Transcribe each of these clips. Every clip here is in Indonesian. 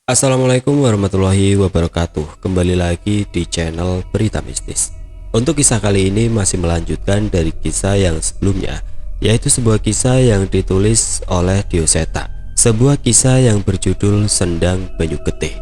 Assalamualaikum warahmatullahi wabarakatuh. Kembali lagi di channel Berita Mistis. Untuk kisah kali ini masih melanjutkan dari kisah yang sebelumnya, yaitu sebuah kisah yang ditulis oleh Dioseta. Sebuah kisah yang berjudul Sendang Banyu Getih.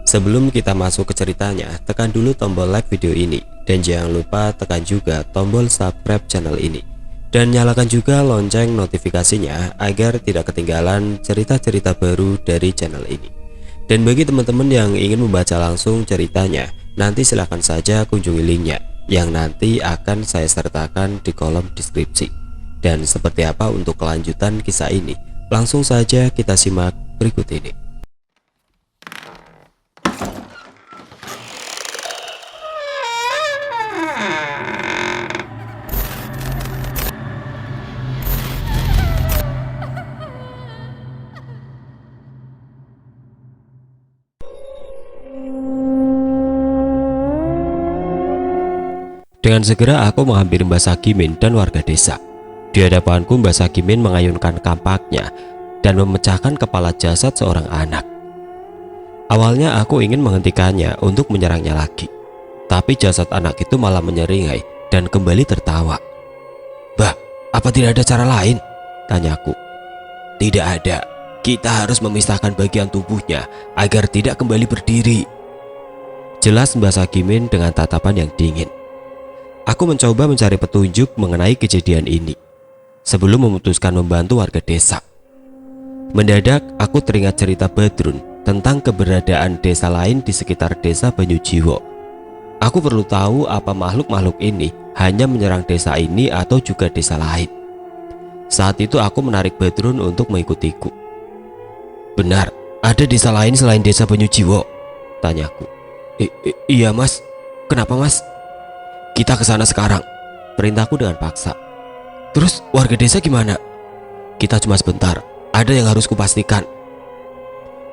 Sebelum kita masuk ke ceritanya, tekan dulu tombol like video ini dan jangan lupa tekan juga tombol subscribe channel ini. Dan nyalakan juga lonceng notifikasinya agar tidak ketinggalan cerita-cerita baru dari channel ini. Dan bagi teman-teman yang ingin membaca langsung ceritanya, nanti silahkan saja kunjungi linknya yang nanti akan saya sertakan di kolom deskripsi. Dan seperti apa untuk kelanjutan kisah ini? Langsung saja kita simak berikut ini. Dengan segera aku menghampiri Mbak Sagimin dan warga desa. Di hadapanku Mbak Sagimin mengayunkan kampaknya dan memecahkan kepala jasad seorang anak. Awalnya aku ingin menghentikannya untuk menyerangnya lagi, tapi jasad anak itu malah menyeringai dan kembali tertawa. "Bah, apa tidak ada cara lain?" tanyaku. "Tidak ada, kita harus memisahkan bagian tubuhnya agar tidak kembali berdiri," jelas Mbak Sagimin dengan tatapan yang dingin. Aku mencoba mencari petunjuk mengenai kejadian ini sebelum memutuskan membantu warga desa. Mendadak aku teringat cerita Badrun tentang keberadaan desa lain di sekitar desa Banyujiwo. Aku perlu tahu apa makhluk-makhluk ini hanya menyerang desa ini atau juga desa lain. Saat itu aku menarik Badrun untuk mengikutiku. "Benar, ada desa lain selain desa Banyujiwo?" tanyaku. Iya mas, kenapa mas?" "Kita ke sana sekarang," perintahku dengan paksa. "Terus warga desa gimana?" "Kita cuma sebentar, ada yang harus kupastikan."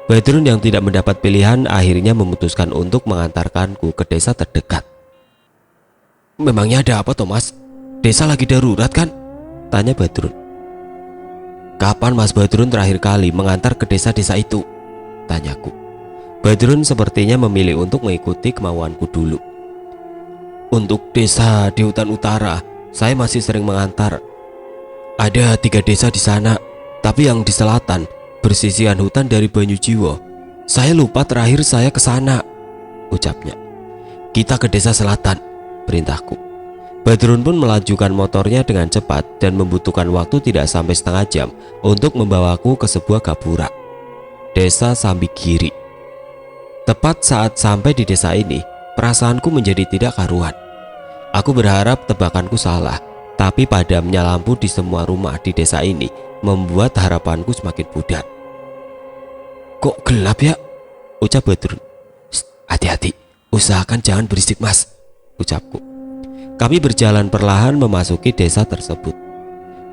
Badrun yang tidak mendapat pilihan akhirnya memutuskan untuk mengantarkanku ke desa terdekat. "Memangnya ada apa Thomas? Desa lagi darurat kan?" tanya Badrun. "Kapan Mas Badrun terakhir kali mengantar ke desa-desa itu?" tanyaku. Badrun sepertinya memilih untuk mengikuti kemauanku dulu. "Untuk desa di hutan utara, saya masih sering mengantar. Ada 3 desa di sana, tapi yang di selatan, bersisian hutan dari Banyujiwo. Saya lupa terakhir saya ke sana," ucapnya. "Kita ke desa selatan," perintahku. Badrun pun melajukan motornya dengan cepat dan membutuhkan waktu tidak sampai setengah jam untuk membawaku ke sebuah gapura, desa Sambigiri. Tepat saat sampai di desa ini, perasaanku menjadi tidak karuan. Aku berharap tebakanku salah, tapi padamnya lampu di semua rumah di desa ini membuat harapanku semakin pudar. "Kok gelap ya?" ucap Badrun. "Hati-hati, usahakan jangan berisik mas," ucapku. Kami berjalan perlahan memasuki desa tersebut.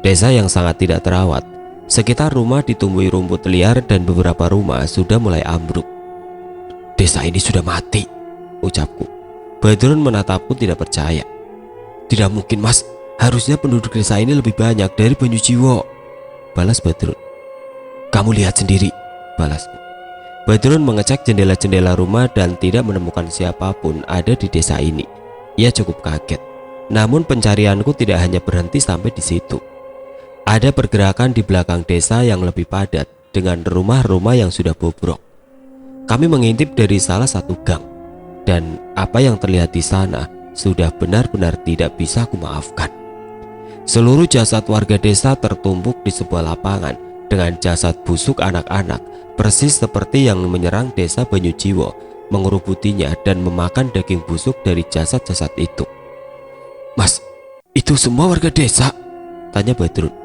Desa yang sangat tidak terawat. Sekitar rumah ditumbuhi rumput liar dan beberapa rumah sudah mulai ambruk. "Desa ini sudah mati," ucapku. Badrun menatapku tidak percaya. "Tidak mungkin mas, harusnya penduduk desa ini lebih banyak dari Banyujiwo," balas Badrun. "Kamu lihat sendiri," balasku. Badrun mengecek jendela-jendela rumah dan tidak menemukan siapapun ada di desa ini. Ia cukup kaget. Namun pencarianku tidak hanya berhenti sampai di situ. Ada pergerakan di belakang desa yang lebih padat dengan rumah-rumah yang sudah bobrok. Kami mengintip dari salah satu gang. Dan apa yang terlihat di sana sudah benar-benar tidak bisa kumaafkan. Seluruh jasad warga desa tertumpuk di sebuah lapangan dengan jasad busuk anak-anak, persis seperti yang menyerang desa Banyujiwo, mengerubutinya dan memakan daging busuk dari jasad-jasad itu. "Mas, itu semua warga desa?" tanya Badrun.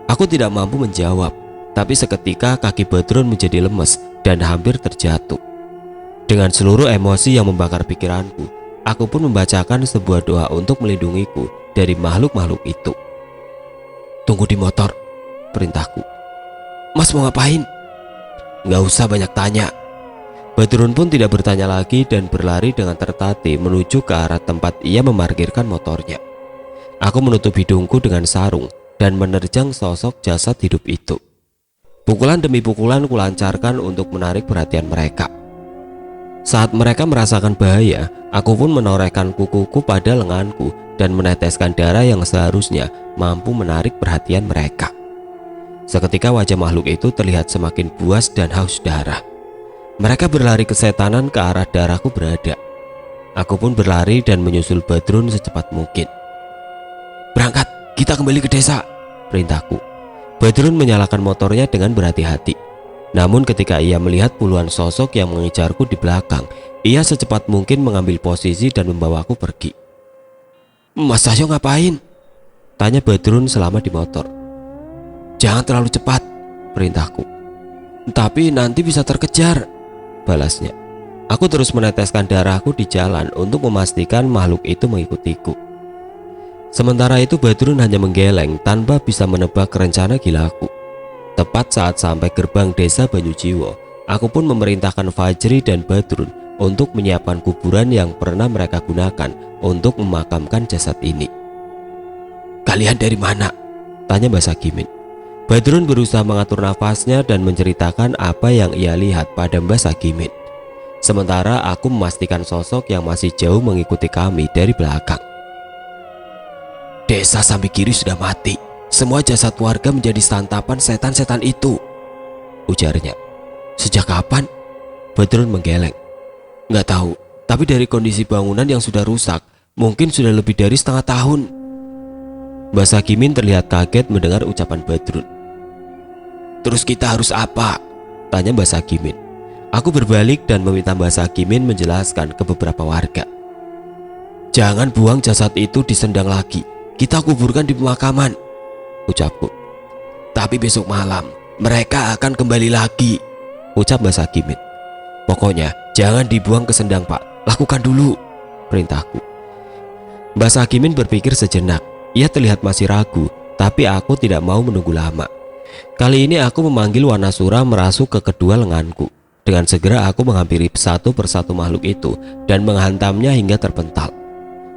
Aku tidak mampu menjawab, tapi seketika kaki Badrun menjadi lemes dan hampir terjatuh. Dengan seluruh emosi yang membakar pikiranku, aku pun membacakan sebuah doa untuk melindungiku dari makhluk-makhluk itu. "Tunggu di motor," perintahku. "Mas mau ngapain?" "Nggak usah banyak tanya." Badrun pun tidak bertanya lagi dan berlari dengan tertatih menuju ke arah tempat ia memarkirkan motornya. Aku menutup hidungku dengan sarung dan menerjang sosok jasad hidup itu. Pukulan demi pukulan kulancarkan untuk menarik perhatian mereka. Saat mereka merasakan bahaya, aku pun menorehkan kukuku pada lenganku dan meneteskan darah yang seharusnya mampu menarik perhatian mereka. Seketika wajah makhluk itu terlihat semakin buas dan haus darah. Mereka berlari kesetanan ke arah darahku berada. Aku pun berlari dan menyusul Badrun secepat mungkin. "Berangkat, kita kembali ke desa," perintahku. Badrun menyalakan motornya dengan berhati-hati. Namun ketika ia melihat puluhan sosok yang mengejarku di belakang, ia secepat mungkin mengambil posisi dan membawaku pergi. "Mas Cahyo ngapain?" tanya Badrun selama di motor. "Jangan terlalu cepat," perintahku. "Tapi nanti bisa terkejar," balasnya. Aku terus meneteskan darahku di jalan untuk memastikan makhluk itu mengikutiku. Sementara itu Badrun hanya menggeleng tanpa bisa menebak rencana gilaku. Tepat saat sampai gerbang desa Banyujiwo, aku pun memerintahkan Fajri dan Badrun untuk menyiapkan kuburan yang pernah mereka gunakan untuk memakamkan jasad ini. "Kalian dari mana?" tanya Mbah Sagimin. Badrun berusaha mengatur nafasnya dan menceritakan apa yang ia lihat pada Mbah Sagimin. Sementara aku memastikan sosok yang masih jauh mengikuti kami dari belakang. "Desa Sambikiri sudah mati. Semua jasad warga menjadi santapan setan-setan itu," ujarnya. "Sejak kapan?" Badrun menggeleng. "Nggak tahu, tapi dari kondisi bangunan yang sudah rusak, mungkin sudah lebih dari setengah tahun." Mbah Sagimin terlihat kaget mendengar ucapan Badrun. "Terus kita harus apa?" tanya Mbah Sagimin. Aku berbalik dan meminta Mbah Sagimin menjelaskan ke beberapa warga. "Jangan buang jasad itu di sendang lagi. Kita kuburkan di pemakaman," ucapku. "Tapi besok malam mereka akan kembali lagi," ucap Mbah Sagimin. "Pokoknya jangan dibuang ke sendang, Pak. Lakukan dulu," perintahku. Mbah Sagimin berpikir sejenak. Ia terlihat masih ragu, tapi aku tidak mau menunggu lama. Kali ini aku memanggil Wanasura merasuk ke kedua lenganku. Dengan segera aku menghampiri satu persatu makhluk itu dan menghantamnya hingga terpental.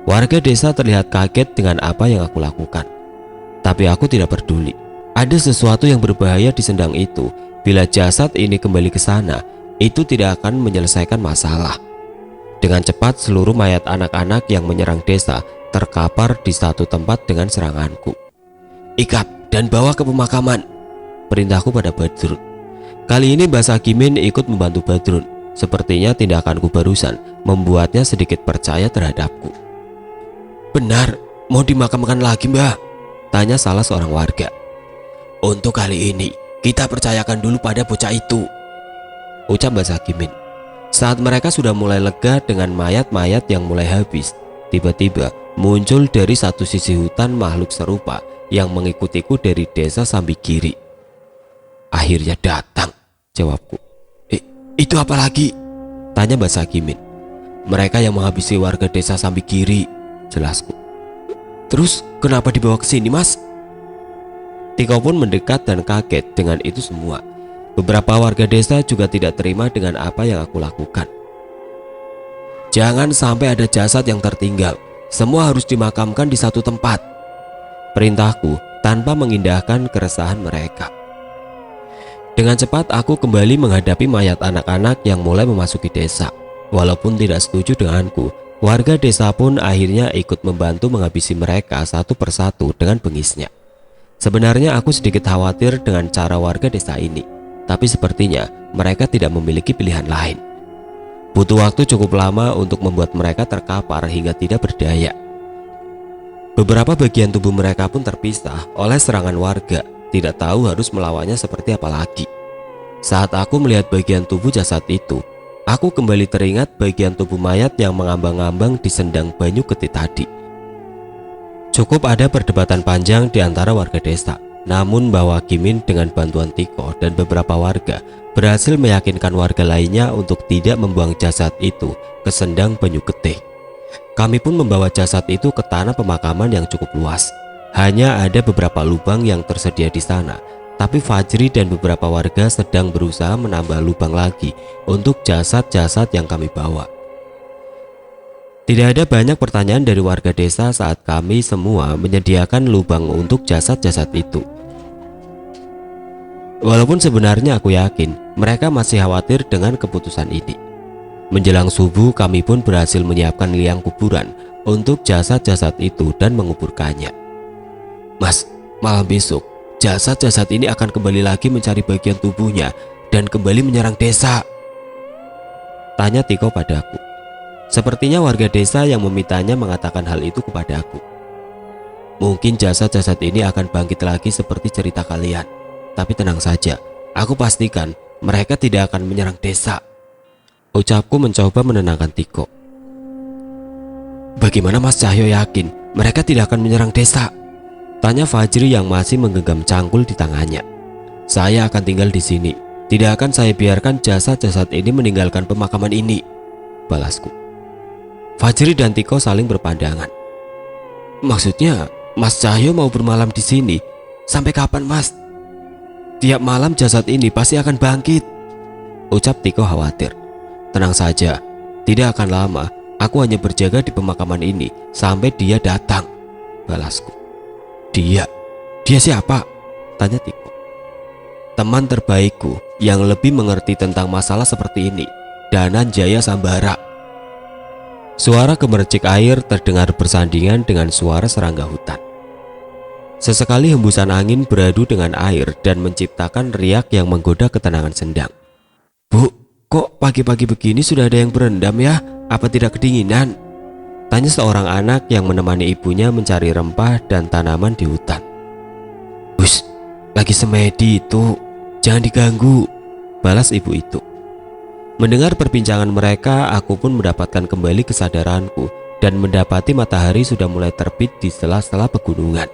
Warga desa terlihat kaget dengan apa yang aku lakukan. Tapi aku tidak peduli. Ada sesuatu yang berbahaya di sendang itu. Bila jasad ini kembali ke sana, itu tidak akan menyelesaikan masalah. Dengan cepat seluruh mayat anak-anak yang menyerang desa terkapar di satu tempat dengan seranganku. "Ikat dan bawa ke pemakaman," perintahku pada Badrun. Kali ini Mbah Sagimin ikut membantu Badrun. Sepertinya tindakanku barusan membuatnya sedikit percaya terhadapku. "Benar, mau dimakamkan lagi, Mbah?" tanya salah seorang warga. "Untuk kali ini kita percayakan dulu pada bocah itu," ucap Mbah Sagimin. Saat mereka sudah mulai lega dengan mayat-mayat yang mulai habis, tiba-tiba muncul dari satu sisi hutan makhluk serupa yang mengikutiku dari desa Sambikiri. "Akhirnya datang," jawabku. Itu apa lagi?" tanya Mbah Sagimin. "Mereka yang menghabisi warga desa Sambikiri," jelasku. "Terus kenapa dibawa ke sini, Mas?" Tiko pun mendekat dan kaget dengan itu semua. Beberapa warga desa juga tidak terima dengan apa yang aku lakukan. "Jangan sampai ada jasad yang tertinggal. Semua harus dimakamkan di satu tempat," perintahku tanpa mengindahkan keresahan mereka. Dengan cepat aku kembali menghadapi mayat anak-anak yang mulai memasuki desa. Walaupun tidak setuju denganku, warga desa pun akhirnya ikut membantu menghabisi mereka satu persatu dengan bengisnya. Sebenarnya aku sedikit khawatir dengan cara warga desa ini, tapi sepertinya mereka tidak memiliki pilihan lain. Butuh waktu cukup lama untuk membuat mereka terkapar hingga tidak berdaya. Beberapa bagian tubuh mereka pun terpisah oleh serangan warga. Tidak tahu harus melawannya seperti apa lagi. Saat aku melihat bagian tubuh jasad itu, aku kembali teringat bagian tubuh mayat yang mengambang-ambang di sendang Banyu Geti tadi. Cukup ada perdebatan panjang di antara warga desa. Namun Mbah Wagimin dengan bantuan Tiko dan beberapa warga berhasil meyakinkan warga lainnya untuk tidak membuang jasad itu ke sendang Banyu Geti. Kami pun membawa jasad itu ke tanah pemakaman yang cukup luas. Hanya ada beberapa lubang yang tersedia di sana, tapi Fajri dan beberapa warga sedang berusaha menambah lubang lagi untuk jasad-jasad yang kami bawa. Tidak ada banyak pertanyaan dari warga desa saat kami semua menyediakan lubang untuk jasad-jasad itu. Walaupun sebenarnya aku yakin mereka masih khawatir dengan keputusan ini. Menjelang subuh kami pun berhasil menyiapkan liang kuburan untuk jasad-jasad itu dan menguburkannya. Mas, malam besok jasad-jasad ini akan kembali lagi mencari bagian tubuhnya dan kembali menyerang desa, tanya Tiko padaku. Sepertinya warga desa yang memintanya mengatakan hal itu kepadaku. Mungkin jasad-jasad ini akan bangkit lagi seperti cerita kalian. Tapi tenang saja, aku pastikan mereka tidak akan menyerang desa, ucapku mencoba menenangkan Tiko. Bagaimana Mas Cahyo yakin mereka tidak akan menyerang desa? Tanya Fajri yang masih menggenggam cangkul di tangannya. Saya akan tinggal di sini. Tidak akan saya biarkan jasad-jasad ini meninggalkan pemakaman ini, balasku. Fajri dan Tiko saling berpandangan. Maksudnya, Mas Cahyo mau bermalam di sini? Sampai kapan, Mas? Tiap malam jasad ini pasti akan bangkit, ucap Tiko khawatir. Tenang saja, tidak akan lama. Aku hanya berjaga di pemakaman ini sampai dia datang, balasku. Dia siapa? Tanya Tiko. Teman terbaikku yang lebih mengerti tentang masalah seperti ini, Dananjaya Sambara. Suara gemercik air terdengar bersandingan dengan suara serangga hutan. Sesekali hembusan angin beradu dengan air dan menciptakan riak yang menggoda ketenangan sendang. Bu, kok pagi-pagi begini sudah ada yang berendam ya? Apa tidak kedinginan? Tanya seorang anak yang menemani ibunya mencari rempah dan tanaman di hutan. Bus, lagi semedi itu, jangan diganggu, balas ibu itu. Mendengar perbincangan mereka, aku pun mendapatkan kembali kesadaranku dan mendapati matahari sudah mulai terbit di sela-sela pegunungan.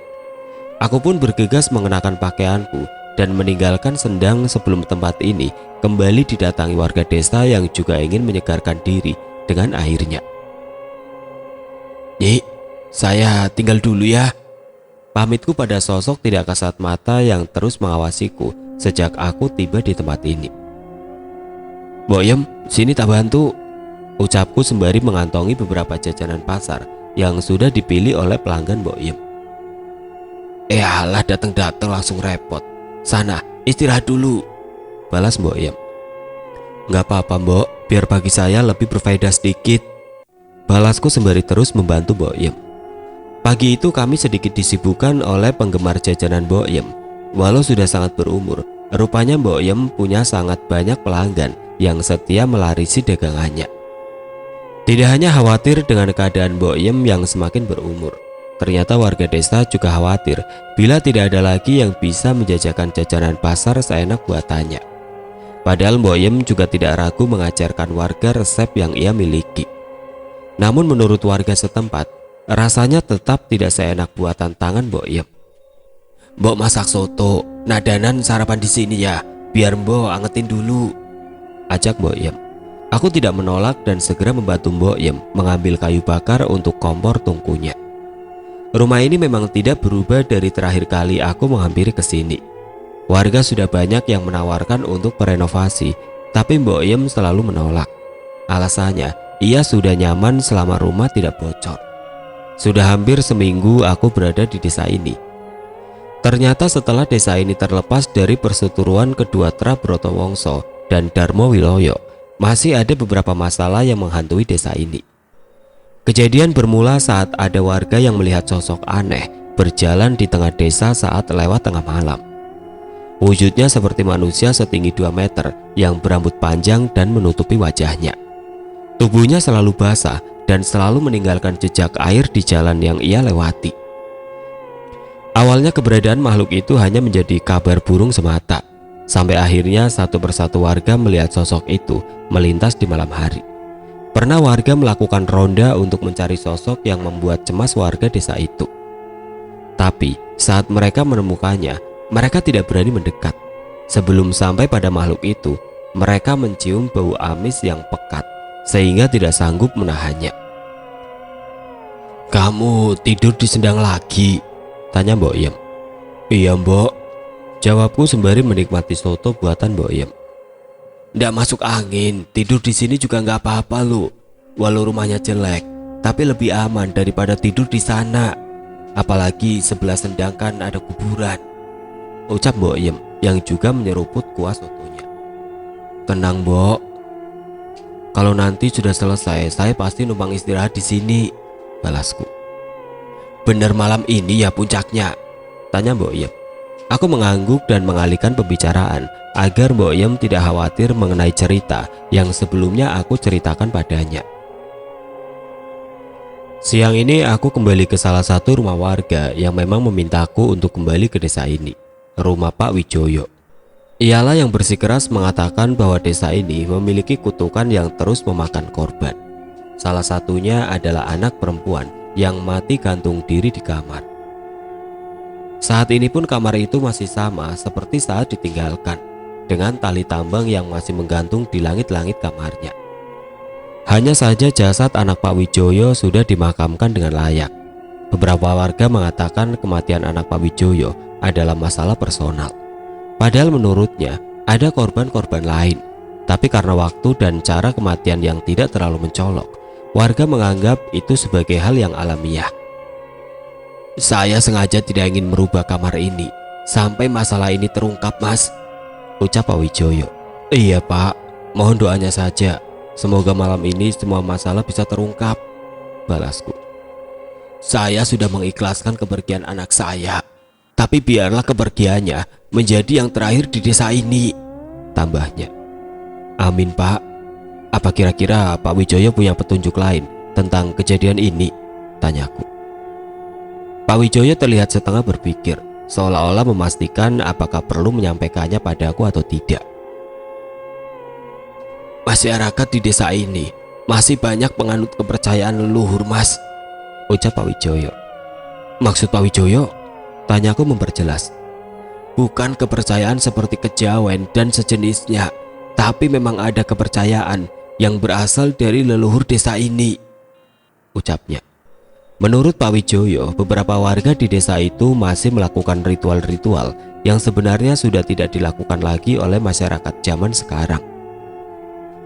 Aku pun bergegas mengenakan pakaianku dan meninggalkan sendang sebelum tempat ini kembali didatangi warga desa yang juga ingin menyegarkan diri dengan airnya. Nyik, saya tinggal dulu ya, pamitku pada sosok tidak kasat mata yang terus mengawasiku sejak aku tiba di tempat ini. Boyem, sini tak bantu, ucapku sembari mengantongi beberapa jajanan pasar yang sudah dipilih oleh pelanggan Boyem. Alah, datang-datang langsung repot. Sana, istirahat dulu, balas Boyem. Gak apa-apa Mbok, biar bagi saya lebih berfaedah sedikit, balasku sembari terus membantu Boyem. Pagi itu kami sedikit disibukkan oleh penggemar jajanan Boyem. Walau sudah sangat berumur, rupanya Boyem punya sangat banyak pelanggan yang setia melarisi dagangannya. Tidak hanya khawatir dengan keadaan Boyem yang semakin berumur, ternyata warga desa juga khawatir bila tidak ada lagi yang bisa menjajakan jajanan pasar seenak buatannya. Padahal Boyem juga tidak ragu mengajarkan warga resep yang ia miliki. Namun menurut warga setempat, rasanya tetap tidak seenak buatan tangan Boyem. Mbok masak soto, nadanan sarapan di sini ya, biar Mbok angetin dulu, ajak Boyem. Aku tidak menolak dan segera membantu Boyem mengambil kayu bakar untuk kompor tungkunya. Rumah ini memang tidak berubah dari terakhir kali aku menghampiri ke sini. Warga sudah banyak yang menawarkan untuk merenovasi, tapi Boyem selalu menolak. Alasannya, ia sudah nyaman selama rumah tidak bocor. Sudah hampir seminggu aku berada di desa ini. Ternyata setelah desa ini terlepas dari perseteruan kedua Tra Brotowongso dan Darmo Wiloyo, masih ada beberapa masalah yang menghantui desa ini. Kejadian bermula saat ada warga yang melihat sosok aneh berjalan di tengah desa saat lewat tengah malam. Wujudnya seperti manusia setinggi 2 meter yang berambut panjang dan menutupi wajahnya. Tubuhnya selalu basah dan selalu meninggalkan jejak air di jalan yang ia lewati. Awalnya keberadaan makhluk itu hanya menjadi kabar burung semata, sampai akhirnya satu persatu warga melihat sosok itu melintas di malam hari. Pernah warga melakukan ronda untuk mencari sosok yang membuat cemas warga desa itu. Tapi saat mereka menemukannya, mereka tidak berani mendekat. Sebelum sampai pada makhluk itu, mereka mencium bau amis yang pekat sehingga tidak sanggup menahannya. Kamu tidur di sendang lagi? Tanya Boyem. Iya Mbok, jawabku sembari menikmati soto buatan Boyem. Nggak masuk angin, tidur di sini juga nggak apa-apa lu. Walau rumahnya jelek, tapi lebih aman daripada tidur di sana. Apalagi sebelah sendang kan ada kuburan, ucap Mbok Yem yang juga menyeruput kuah sotonya. Tenang Mbok, kalau nanti sudah selesai saya pasti numpang istirahat di sini, balasku. Bener malam ini ya puncaknya? Tanya Mbok Yem. Aku mengangguk dan mengalihkan pembicaraan agar Mbok Yem tidak khawatir mengenai cerita yang sebelumnya aku ceritakan padanya. Siang ini aku kembali ke salah satu rumah warga yang memang memintaku untuk kembali ke desa ini, rumah Pak Wijoyo. Ialah yang bersikeras mengatakan bahwa desa ini memiliki kutukan yang terus memakan korban. Salah satunya adalah anak perempuan yang mati gantung diri di kamar. Saat ini pun kamar itu masih sama seperti saat ditinggalkan, dengan tali tambang yang masih menggantung di langit-langit kamarnya. Hanya saja jasad anak Pak Wijoyo sudah dimakamkan dengan layak. Beberapa warga mengatakan kematian anak Pak Wijoyo adalah masalah personal. Padahal menurutnya ada korban-korban lain. Tapi karena waktu dan cara kematian yang tidak terlalu mencolok, warga menganggap itu sebagai hal yang alamiah. Saya sengaja tidak ingin merubah kamar ini sampai masalah ini terungkap, Mas, ucap Pak Wijoyo. Iya Pak, mohon doanya saja. Semoga malam ini semua masalah bisa terungkap, balasku. Saya sudah mengikhlaskan kepergian anak saya, tapi biarlah kepergiannya menjadi yang terakhir di desa ini, tambahnya. Amin Pak. Apa kira-kira Pak Wijoyo punya petunjuk lain tentang kejadian ini? Tanyaku. Pak Wijoyo terlihat setengah berpikir, seolah-olah memastikan apakah perlu menyampaikannya padaku atau tidak. Masyarakat di desa ini masih banyak penganut kepercayaan leluhur, Mas, ucap Pak Wijoyo. Maksud Pak Wijoyo? Tanyaku memperjelas. Bukan kepercayaan seperti kejawen dan sejenisnya, tapi memang ada kepercayaan yang berasal dari leluhur desa ini, ucapnya. Menurut Pak Wijoyo, beberapa warga di desa itu masih melakukan ritual-ritual yang sebenarnya sudah tidak dilakukan lagi oleh masyarakat zaman sekarang.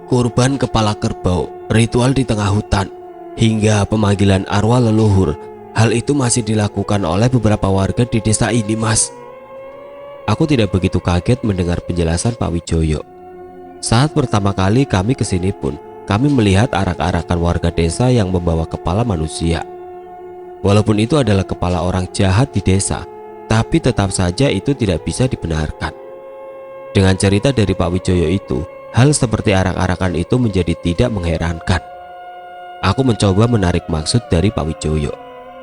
Kurban kepala kerbau, ritual di tengah hutan, hingga pemanggilan arwah leluhur, hal itu masih dilakukan oleh beberapa warga di desa ini, Mas. Aku tidak begitu kaget mendengar penjelasan Pak Wijoyo. Saat pertama kali kami kesini pun, kami melihat arak-arakan warga desa yang membawa kepala manusia. Walaupun itu adalah kepala orang jahat di desa, tapi tetap saja itu tidak bisa dibenarkan. Dengan cerita dari Pak Wijoyo itu, hal seperti arak-arakan itu menjadi tidak mengherankan. Aku mencoba menarik maksud dari Pak Wijoyo.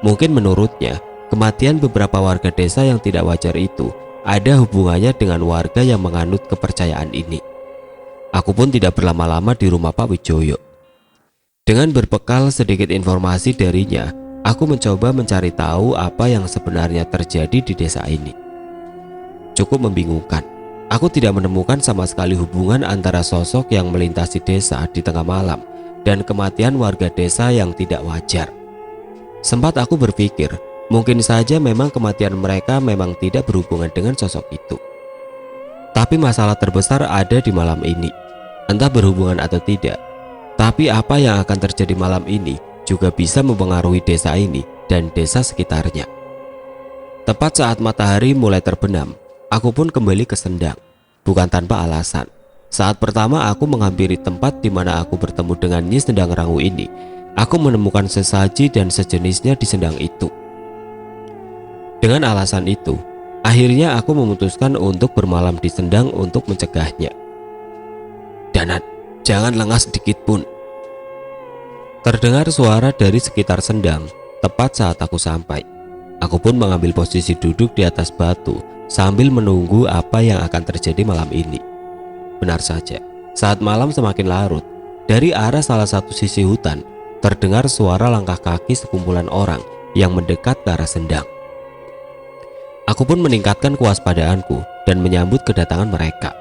Mungkin menurutnya, kematian beberapa warga desa yang tidak wajar itu ada hubungannya dengan warga yang menganut kepercayaan ini. Aku pun tidak berlama-lama di rumah Pak Wijoyo. Dengan berbekal sedikit informasi darinya, aku mencoba mencari tahu apa yang sebenarnya terjadi di desa ini. Cukup membingungkan. Aku tidak menemukan sama sekali hubungan antara sosok yang melintasi desa di tengah malam dan kematian warga desa yang tidak wajar. Sempat aku berpikir, mungkin saja memang kematian mereka memang tidak berhubungan dengan sosok itu. Tapi masalah terbesar ada di malam ini. Entah berhubungan atau tidak, tapi apa yang akan terjadi malam ini juga bisa mempengaruhi desa ini dan desa sekitarnya. Tepat saat matahari mulai terbenam, aku pun kembali ke Sendang, bukan tanpa alasan. Saat pertama aku menghampiri tempat di mana aku bertemu dengan Nyi Sendang Rangu ini, aku menemukan sesaji dan sejenisnya di Sendang itu. Dengan alasan itu, akhirnya aku memutuskan untuk bermalam di Sendang untuk mencegahnya. Danan, jangan lengah sedikit pun. Terdengar suara dari sekitar Sendang tepat saat aku sampai. Aku pun mengambil posisi duduk di atas batu sambil menunggu apa yang akan terjadi malam ini. Benar saja, saat malam semakin larut, dari arah salah satu sisi hutan terdengar suara langkah kaki sekumpulan orang yang mendekat ke arah Sendang. Aku pun meningkatkan kewaspadaanku dan menyambut kedatangan mereka.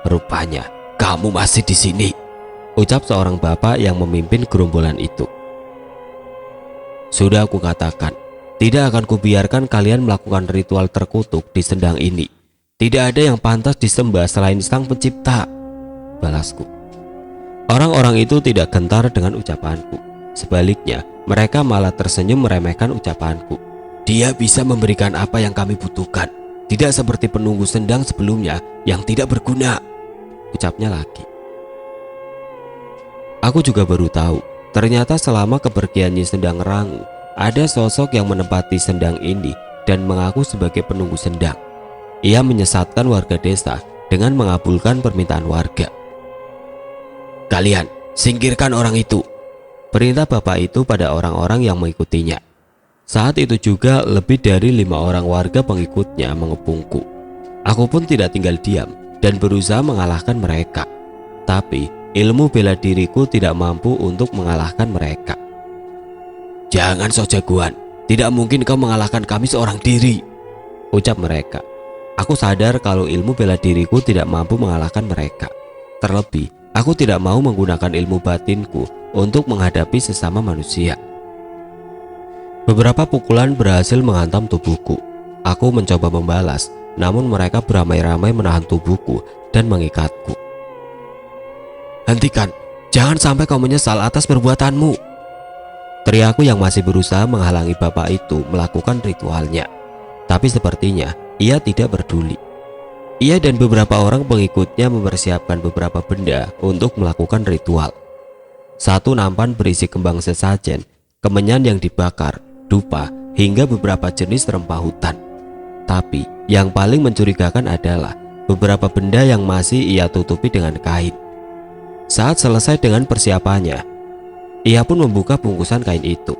Rupanya, kamu masih di sini, ucap seorang bapak yang memimpin gerombolan itu. Sudah aku katakan, tidak akan kubiarkan kalian melakukan ritual terkutuk di Sendang ini. Tidak ada yang pantas disembah selain Sang Pencipta, balasku. Orang-orang itu tidak gentar dengan ucapanku. Sebaliknya, mereka malah tersenyum meremehkan ucapanku. Dia bisa memberikan apa yang kami butuhkan. Tidak seperti penunggu sendang sebelumnya yang tidak berguna, ucapnya lagi. Aku juga baru tahu, ternyata selama kepergian Nyi Sendang Rangu, ada sosok yang menempati sendang ini dan mengaku sebagai penunggu sendang. Ia menyesatkan warga desa dengan mengabulkan permintaan warga. Kalian, singkirkan orang itu, perintah bapak itu pada orang-orang yang mengikutinya. Saat itu juga lebih dari 5 orang warga pengikutnya mengepungku. Aku pun tidak tinggal diam dan berusaha mengalahkan mereka. Tapi ilmu bela diriku tidak mampu untuk mengalahkan mereka. Jangan sok jagoan, tidak mungkin kau mengalahkan kami seorang diri, ucap mereka. Aku sadar kalau ilmu bela diriku tidak mampu mengalahkan mereka. Terlebih, aku tidak mau menggunakan ilmu batinku untuk menghadapi sesama manusia. Beberapa pukulan berhasil menghantam tubuhku. Aku mencoba membalas, namun mereka beramai-ramai menahan tubuhku dan mengikatku. Hentikan, jangan sampai kau menyesal atas perbuatanmu, teriakku yang masih berusaha menghalangi bapak itu melakukan ritualnya. Tapi sepertinya ia tidak peduli. Ia dan beberapa orang pengikutnya mempersiapkan beberapa benda untuk melakukan ritual. Satu nampan berisi kembang sesajen, kemenyan yang dibakar, dupa, hingga beberapa jenis rempah hutan. Tapi yang paling mencurigakan adalah beberapa benda yang masih ia tutupi dengan kain. Saat selesai dengan persiapannya, ia pun membuka bungkusan kain itu.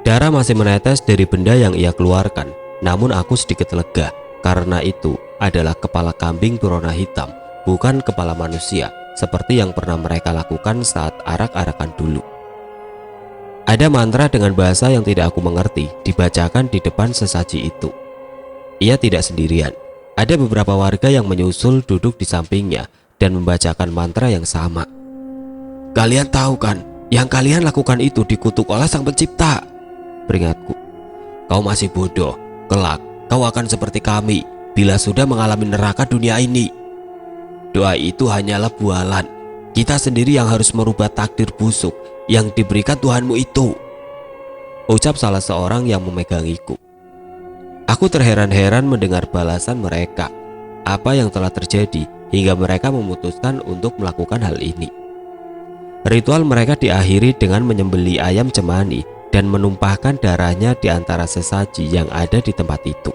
Darah masih menetes dari benda yang ia keluarkan, namun aku sedikit lega karena itu adalah kepala kambing berwarna hitam, bukan kepala manusia seperti yang pernah mereka lakukan saat arak-arakan dulu. Ada mantra dengan bahasa yang tidak aku mengerti dibacakan di depan sesaji itu. Ia tidak sendirian. Ada beberapa warga yang menyusul duduk di sampingnya dan membacakan mantra yang sama. Kalian tahu kan, yang kalian lakukan itu dikutuk oleh Sang Pencipta, peringatku. Kau masih bodoh, kelak kau akan seperti kami bila sudah mengalami neraka dunia ini. Doa itu hanyalah bualan. Kita sendiri yang harus merubah takdir busuk yang diberikan Tuhanmu itu, ucap salah seorang yang memegangiku. Aku terheran-heran mendengar balasan mereka. Apa yang telah terjadi hingga mereka memutuskan untuk melakukan hal ini. Ritual mereka diakhiri dengan menyembelih ayam cemani dan menumpahkan darahnya di antara sesaji yang ada di tempat itu.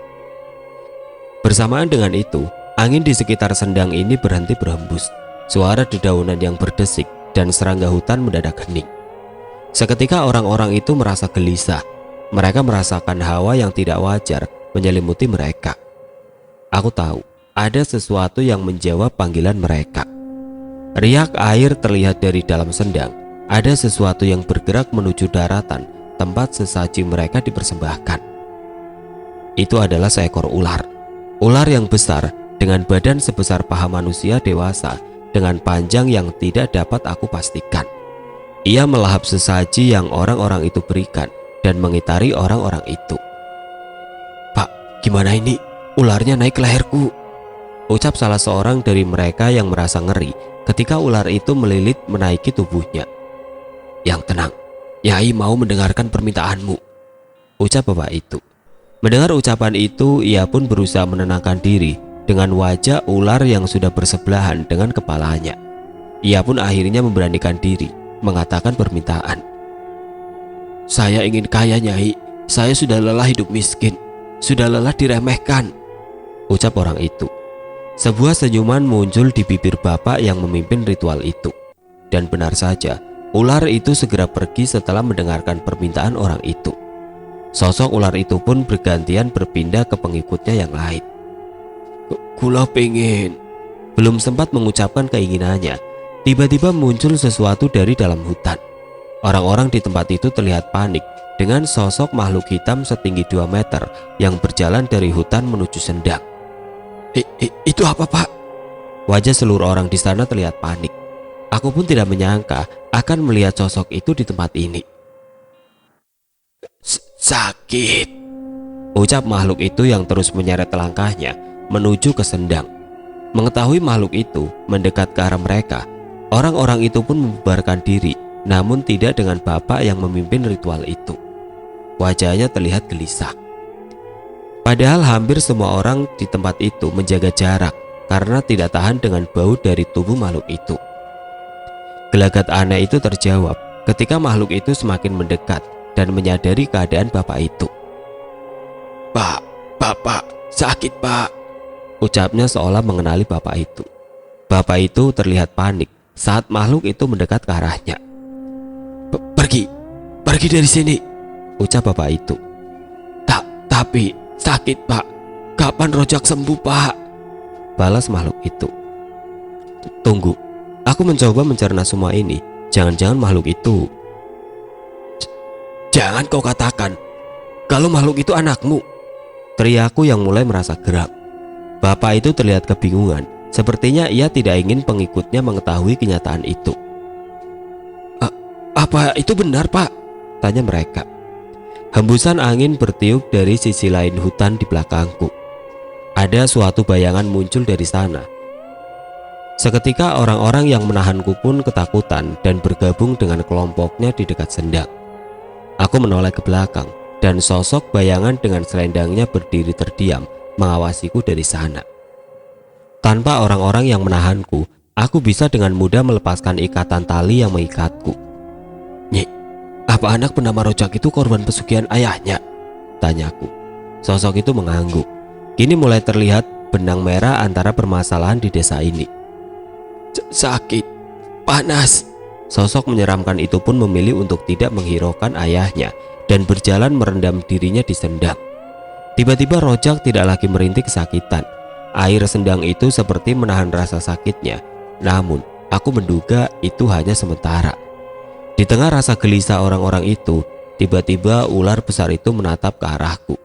Bersamaan dengan itu, angin di sekitar sendang ini berhenti berhembus. Suara dedaunan yang berdesik dan serangga hutan mendadak hening. Seketika orang-orang itu merasa gelisah. Mereka merasakan hawa yang tidak wajar menyelimuti mereka. Aku tahu ada sesuatu yang menjawab panggilan mereka. Riak air terlihat dari dalam sendang. Ada sesuatu yang bergerak menuju daratan tempat sesaji mereka dipersembahkan. Itu adalah seekor ular. Ular yang besar dengan badan sebesar paha manusia dewasa dengan panjang yang tidak dapat aku pastikan. Ia melahap sesaji yang orang-orang itu berikan dan mengitari orang-orang itu. Pak, gimana ini? Ularnya naik ke leherku, ucap salah seorang dari mereka yang merasa ngeri ketika ular itu melilit menaiki tubuhnya. Yang tenang, Nyai mau mendengarkan permintaanmu, ucap bapak itu. Mendengar ucapan itu, ia pun berusaha menenangkan diri dengan wajah ular yang sudah bersebelahan dengan kepalanya. Ia pun akhirnya memberanikan diri mengatakan permintaan. Saya ingin kaya, Nyai. Saya sudah lelah hidup miskin, sudah lelah diremehkan, ucap orang itu. Sebuah senyuman muncul di bibir bapak yang memimpin ritual itu. Dan benar saja, ular itu segera pergi setelah mendengarkan permintaan orang itu. Sosok ular itu pun bergantian berpindah ke pengikutnya yang lain. Kula pengen. Belum sempat mengucapkan keinginannya, tiba-tiba muncul sesuatu dari dalam hutan. Orang-orang di tempat itu terlihat panik dengan sosok makhluk hitam setinggi 2 meter yang berjalan dari hutan menuju sendang. Itu apa, Pak? Wajah seluruh orang di sana terlihat panik. Aku pun tidak menyangka akan melihat sosok itu di tempat ini. Sakit, ucap makhluk itu yang terus menyeret langkahnya menuju ke sendang. Mengetahui makhluk itu mendekat ke arah mereka, orang-orang itu pun membubarkan diri, namun tidak dengan bapak yang memimpin ritual itu. Wajahnya terlihat gelisah. Padahal hampir semua orang di tempat itu menjaga jarak karena tidak tahan dengan bau dari tubuh makhluk itu. Gelagat aneh itu terjawab ketika makhluk itu semakin mendekat dan menyadari keadaan bapak itu. "Pak, bapak sakit pak," ucapnya seolah mengenali bapak itu. Bapak itu terlihat panik saat makhluk itu mendekat ke arahnya. Pergi dari sini," ucap bapak itu. Tapi sakit pak, kapan Rojak sembuh pak?" balas makhluk itu. "Tunggu, aku mencoba mencerna semua ini. Jangan-jangan makhluk itu..." "Jangan kau katakan kalau makhluk itu anakmu," teriakku yang mulai merasa geram. Bapak itu terlihat kebingungan. Sepertinya ia tidak ingin pengikutnya mengetahui kenyataan itu. "Apa itu benar pak?" tanya mereka. Hembusan angin bertiup dari sisi lain hutan di belakangku. Ada suatu bayangan muncul dari sana. Seketika orang-orang yang menahanku pun ketakutan dan bergabung dengan kelompoknya di dekat sendang. Aku menoleh ke belakang dan sosok bayangan dengan selendangnya berdiri terdiam mengawasiku dari sana. Tanpa orang-orang yang menahanku, aku bisa dengan mudah melepaskan ikatan tali yang mengikatku. "Nyi, apa anak bernama Rojak itu korban pesugihan ayahnya?" tanyaku. Sosok itu mengangguk. Kini mulai terlihat benang merah antara permasalahan di desa ini. "Sakit, panas." Sosok menyeramkan itu pun memilih untuk tidak menghiraukan ayahnya dan berjalan merendam dirinya di sendang. Tiba-tiba Rojak tidak lagi merintih kesakitan. Air sendang itu seperti menahan rasa sakitnya. Namun, aku menduga itu hanya sementara. Di tengah rasa gelisah orang-orang itu, tiba-tiba ular besar itu menatap ke arahku.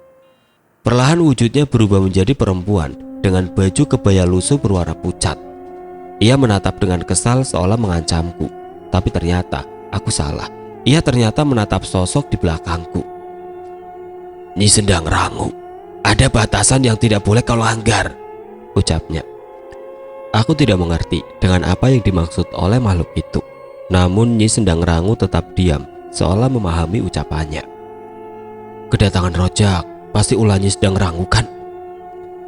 Perlahan wujudnya berubah menjadi perempuan dengan baju kebaya lusuh berwarna pucat. Ia menatap dengan kesal seolah mengancamku. Tapi ternyata aku salah. Ia ternyata menatap sosok di belakangku. "Nyi Sendang Rangu, ada batasan yang tidak boleh kau langgar," ucapnya. Aku tidak mengerti dengan apa yang dimaksud oleh makhluk itu. Namun Nyi Sendang Rangu tetap diam seolah memahami ucapannya. "Kedatangan Rojak pasti ulah Nyi Sendang Rangu kan?"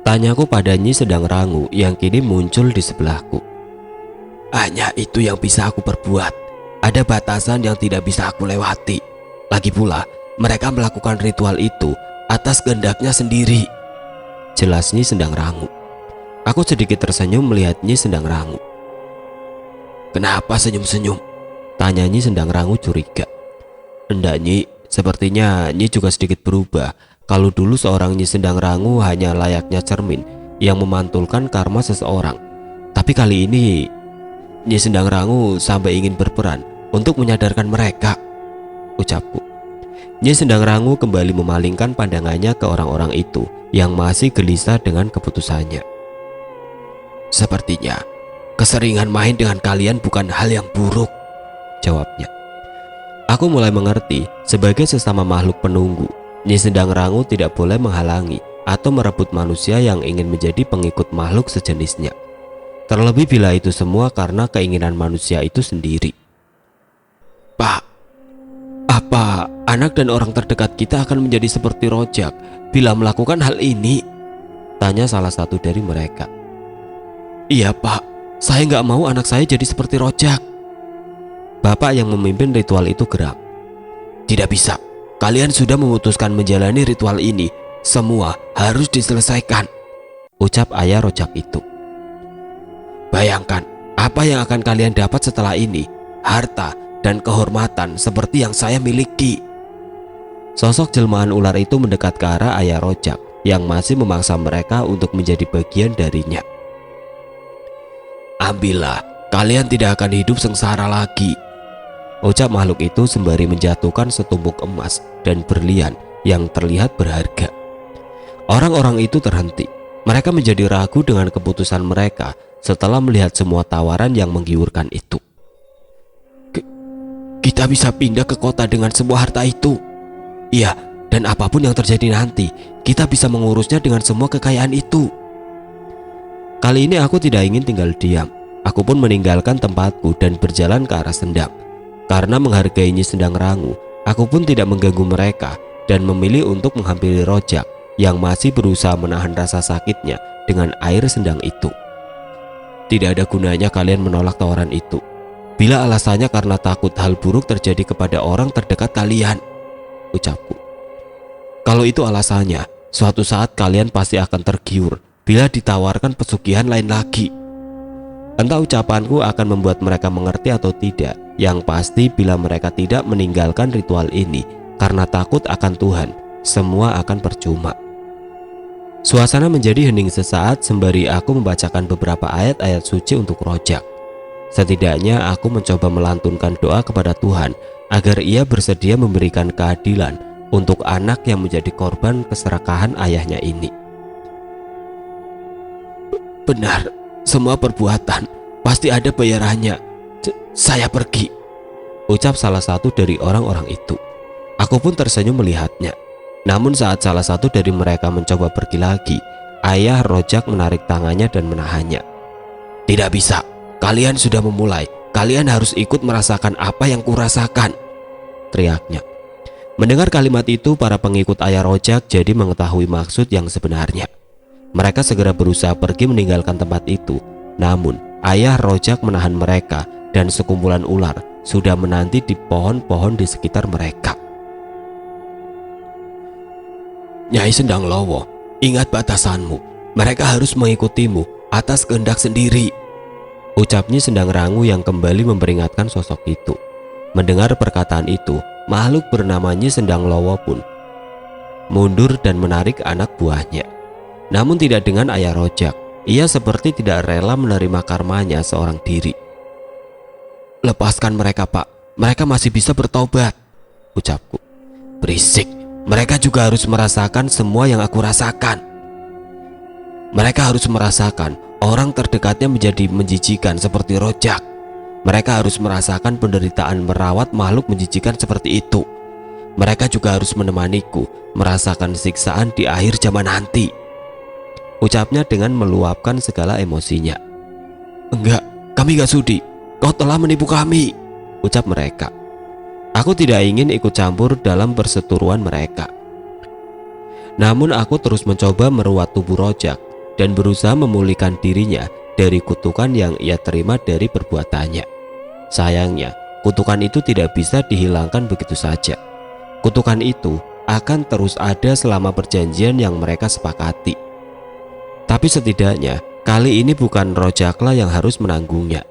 tanyaku pada Nyi Sendang Rangu yang kini muncul di sebelahku. "Hanya itu yang bisa aku perbuat. Ada batasan yang tidak bisa aku lewati. Lagi pula, mereka melakukan ritual itu atas kehendaknya sendiri," jelas Nyi Sendang Rangu. Aku sedikit tersenyum melihat Nyi Sendang Rangu. "Kenapa senyum-senyum?" tanya Nyi Sendang Rangu curiga. "Enggak Nyi, sepertinya Nyi juga sedikit berubah. Kalau dulu seorang Nyi Sendang Rangu hanya layaknya cermin yang memantulkan karma seseorang. Tapi kali ini Nyi Sendang Rangu sampai ingin berperan untuk menyadarkan mereka," ucapku. Nyi Sendang Rangu kembali memalingkan pandangannya ke orang-orang itu yang masih gelisah dengan keputusannya. "Sepertinya keseringan main dengan kalian bukan hal yang buruk," jawabnya. Aku mulai mengerti, sebagai sesama makhluk penunggu, Nyi Sendang Rangu tidak boleh menghalangi atau merebut manusia yang ingin menjadi pengikut makhluk sejenisnya. Terlebih bila itu semua karena keinginan manusia itu sendiri. "Pak, apa anak dan orang terdekat kita akan menjadi seperti Rojak bila melakukan hal ini?" tanya salah satu dari mereka. "Iya pak, saya nggak mau anak saya jadi seperti Rojak." Bapak yang memimpin ritual itu geram. "Tidak bisa, kalian sudah memutuskan menjalani ritual ini. Semua harus diselesaikan," ucap ayah Rojak itu. "Bayangkan apa yang akan kalian dapat setelah ini. Harta dan kehormatan seperti yang saya miliki." Sosok jelmaan ular itu mendekat ke arah ayah Rojak yang masih memaksa mereka untuk menjadi bagian darinya. "Ambillah, kalian tidak akan hidup sengsara lagi," ucap makhluk itu sembari menjatuhkan setumpuk emas dan berlian yang terlihat berharga. Orang-orang itu terhenti. Mereka menjadi ragu dengan keputusan mereka setelah melihat semua tawaran yang menggiurkan itu. "Kita bisa pindah ke kota dengan semua harta itu. Iya, dan apapun yang terjadi nanti, kita bisa mengurusnya dengan semua kekayaan itu." Kali ini aku tidak ingin tinggal diam. Aku pun meninggalkan tempatku dan berjalan ke arah sendang. Karena menghargai Nyi Sendang Rangu, aku pun tidak mengganggu mereka dan memilih untuk menghampiri Rojak yang masih berusaha menahan rasa sakitnya dengan air sendang itu. Tidak ada gunanya kalian menolak tawaran itu. Bila alasannya karena takut hal buruk terjadi kepada orang terdekat kalian, ucapku. Kalau itu alasannya, suatu saat kalian pasti akan tergiur bila ditawarkan pesugihan lain lagi. Entah ucapanku akan membuat mereka mengerti atau tidak. Yang pasti bila mereka tidak meninggalkan ritual ini karena takut akan Tuhan, semua akan percuma. Suasana menjadi hening sesaat sembari aku membacakan beberapa ayat-ayat suci untuk Rojak. Setidaknya aku mencoba melantunkan doa kepada Tuhan agar ia bersedia memberikan keadilan untuk anak yang menjadi korban keserakahan ayahnya ini. Benar, semua perbuatan pasti ada bayarannya. Saya pergi, ucap salah satu dari orang-orang itu. Aku pun tersenyum melihatnya. Namun saat salah satu dari mereka mencoba pergi lagi, ayah Rojak menarik tangannya dan menahannya. Tidak bisa, kalian sudah memulai. Kalian harus ikut merasakan apa yang kurasakan, teriaknya. Mendengar kalimat itu, para pengikut ayah Rojak jadi mengetahui maksud yang sebenarnya. Mereka segera berusaha pergi meninggalkan tempat itu. Namun ayah Rojak menahan mereka dan sekumpulan ular sudah menanti di pohon-pohon di sekitar mereka. Nyai Sendang Lowo, ingat batasanmu. Mereka harus mengikutimu atas kehendak sendiri, ucapnya Sendang Rangu yang kembali memperingatkan sosok itu. Mendengar perkataan itu, makhluk bernama Nyi Sendang Lowo pun mundur dan menarik anak buahnya. Namun tidak dengan ayah Rojak. Ia seperti tidak rela menerima karmanya seorang diri. Lepaskan mereka, Pak. Mereka masih bisa bertobat, ucapku. Berisik. Mereka juga harus merasakan semua yang aku rasakan. Mereka harus merasakan orang terdekatnya menjadi menjijikan seperti Rojak. Mereka harus merasakan penderitaan merawat makhluk menjijikan seperti itu. Mereka juga harus menemaniku merasakan siksaan di akhir zaman nanti, ucapnya dengan meluapkan segala emosinya. Enggak, kami gak sudi. Kau telah menipu kami, ucap mereka. Aku tidak ingin ikut campur dalam perseteruan mereka. Namun aku terus mencoba meruat tubuh Rojak dan berusaha memulihkan dirinya dari kutukan yang ia terima dari perbuatannya. Sayangnya, kutukan itu tidak bisa dihilangkan begitu saja. Kutukan itu akan terus ada selama perjanjian yang mereka sepakati. Tapi setidaknya kali ini bukan Rojaklah yang harus menanggungnya.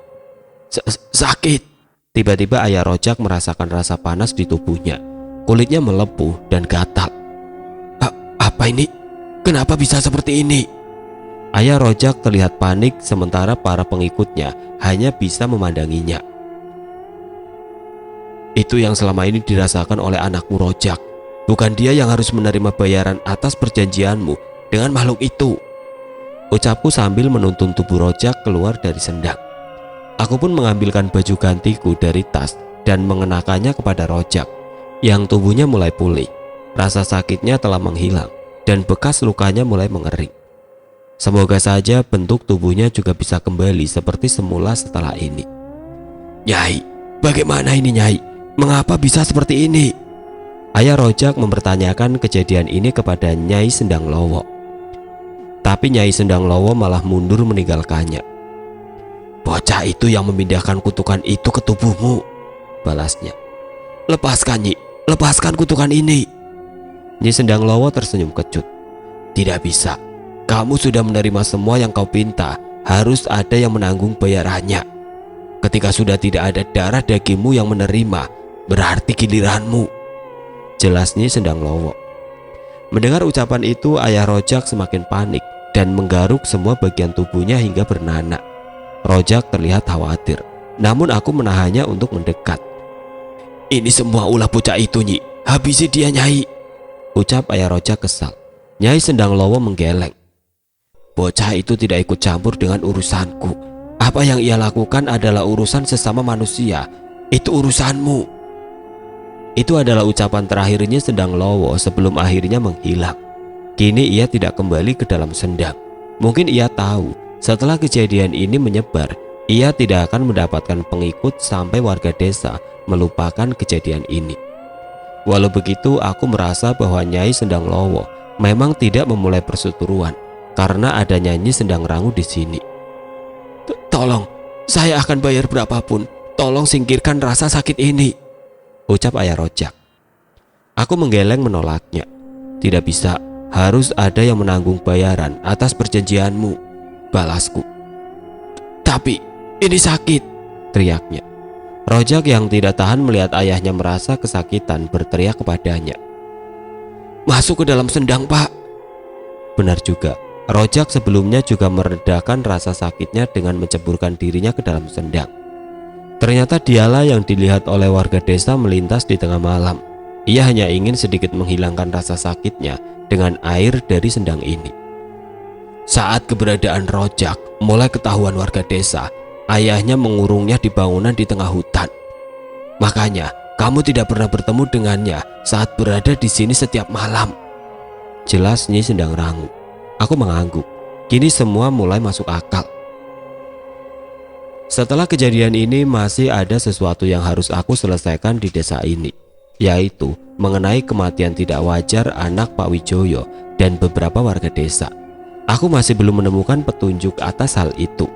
Sakit. Tiba-tiba ayah Rojak merasakan rasa panas di tubuhnya. Kulitnya melepuh dan gatal. Apa ini? Kenapa bisa seperti ini? Ayah Rojak terlihat panik sementara para pengikutnya hanya bisa memandanginya. Itu yang selama ini dirasakan oleh anakmu Rojak. Bukan dia yang harus menerima bayaran atas perjanjianmu dengan makhluk itu, ucapku sambil menuntun tubuh Rojak keluar dari sendang. Aku pun mengambilkan baju gantiku dari tas dan mengenakannya kepada Rojak yang tubuhnya mulai pulih. Rasa sakitnya telah menghilang dan bekas lukanya mulai mengering. Semoga saja bentuk tubuhnya juga bisa kembali seperti semula setelah ini. Nyai, bagaimana ini Nyai? Mengapa bisa seperti ini? Ayah Rojak mempertanyakan kejadian ini kepada Nyai Sendang Lowo. Tapi Nyai Sendang Lowo malah mundur meninggalkannya. Bocah itu yang memindahkan kutukan itu ke tubuhmu, balasnya. Lepaskan Nyi, lepaskan kutukan ini. Nyi Sendang Lowo tersenyum kecut. Tidak bisa, kamu sudah menerima semua yang kau pinta. Harus ada yang menanggung bayarannya. Ketika sudah tidak ada darah dagingmu yang menerima, berarti giliranmu, jelas Nyi Sendang Lowo. Mendengar ucapan itu, ayah Rojak semakin panik dan menggaruk semua bagian tubuhnya hingga bernanah. Rojak terlihat khawatir, namun aku menahannya untuk mendekat. Ini semua ulah bocah itu Nyi, habisi dia Nyai, ucap ayah Rojak kesal. Nyai Sendang Lowo menggeleng. Bocah itu tidak ikut campur dengan urusanku. Apa yang ia lakukan adalah urusan sesama manusia. Itu urusanmu. Itu adalah ucapan terakhirnya Sendang Lowo sebelum akhirnya menghilang. Kini ia tidak kembali ke dalam sendang. Mungkin ia tahu setelah kejadian ini menyebar, ia tidak akan mendapatkan pengikut sampai warga desa melupakan kejadian ini. Walau begitu, aku merasa bahwa Nyai Sendang Lowo memang tidak memulai perseteruan karena ada nyanyi Sendang Rangu di sini. Tolong, saya akan bayar berapapun. Tolong singkirkan rasa sakit ini, ucap ayah Rojak. Aku menggeleng menolaknya. Tidak bisa, harus ada yang menanggung bayaran atas perjanjianmu, balasku. Tapi ini sakit, teriaknya. Rojak yang tidak tahan melihat ayahnya merasa kesakitan berteriak kepadanya. Masuk ke dalam sendang, Pak. Benar juga, Rojak sebelumnya juga meredakan rasa sakitnya dengan menceburkan dirinya ke dalam sendang. Ternyata dialah yang dilihat oleh warga desa melintas di tengah malam. Ia hanya ingin sedikit menghilangkan rasa sakitnya dengan air dari sendang ini. Saat keberadaan Rojak mulai ketahuan warga desa, ayahnya mengurungnya di bangunan di tengah hutan. Makanya kamu tidak pernah bertemu dengannya saat berada di sini setiap malam, jelas Nyi Sendang Rangu. Aku mengangguk. Kini semua mulai masuk akal. Setelah kejadian ini masih ada sesuatu yang harus aku selesaikan di desa ini, yaitu mengenai kematian tidak wajar anak Pak Wijoyo dan beberapa warga desa. Aku masih belum menemukan petunjuk atas hal itu.